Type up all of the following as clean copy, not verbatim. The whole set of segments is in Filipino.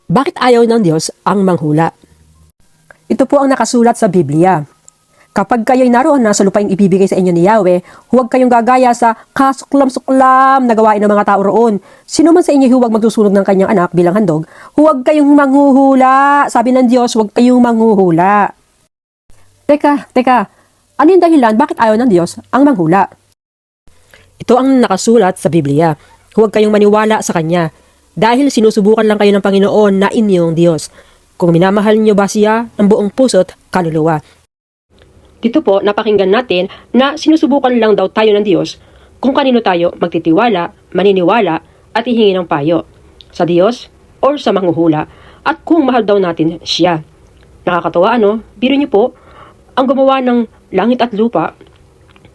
Bakit ayaw ng Diyos ang manghula? Ito po ang nakasulat sa Biblia. Kapag kayo'y naroon na sa lupaing ibibigay sa inyo ni Yahweh, huwag kayong gagaya sa kasuklam-suklam na gawain ng mga tao roon. Sino man sa inyo huwag magsusunog ng kanyang anak bilang handog, huwag kayong manghuhula. Sabi ng Diyos, huwag kayong manghuhula. Teka, ano yung dahilan bakit ayaw ng Diyos ang manghula? Ito ang nakasulat sa Biblia. Huwag kayong maniwala sa Kanya dahil sinusubukan lang kayo ng Panginoon na inyong Diyos. Kung minamahal niyo ba siya ng buong puso't kaluluwa. Dito po, napakinggan natin na sinusubukan lang daw tayo ng Diyos kung kanino tayo magtitiwala, maniniwala at hihingi ng payo. Sa Diyos or sa manghuhula at kung mahal daw natin siya. Nakakatawa ano? Biro niyo po, ang gumawa ng langit at lupa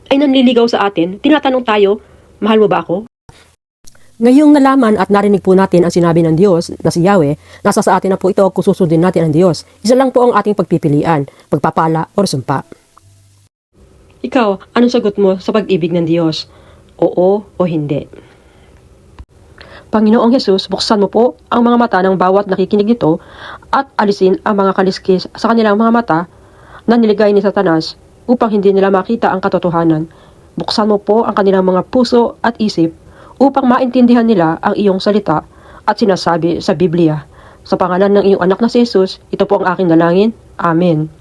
ay nanliligaw sa atin. Tinatanong tayo, mahal mo ba ako? Ngayong nalaman at narinig po natin ang sinabi ng Diyos na si Yahweh, nasa sa atin na po ito kung susundin natin ang Diyos. Isa lang po ang ating pagpipilian, pagpapala o sumpa. Ikaw, anong sagot mo sa pag-ibig ng Diyos? Oo o hindi? Panginoong Hesus, buksan mo po ang mga mata ng bawat nakikinig nito at alisin ang mga kaliskis sa kanilang mga mata na niligay ni Satanas upang hindi nila makita ang katotohanan. Buksan mo po ang kanilang mga puso at isip upang maintindihan nila ang iyong salita at sinasabi sa Biblia. Sa pangalan ng iyong anak na si Jesus, ito po ang aking dalangin. Amen.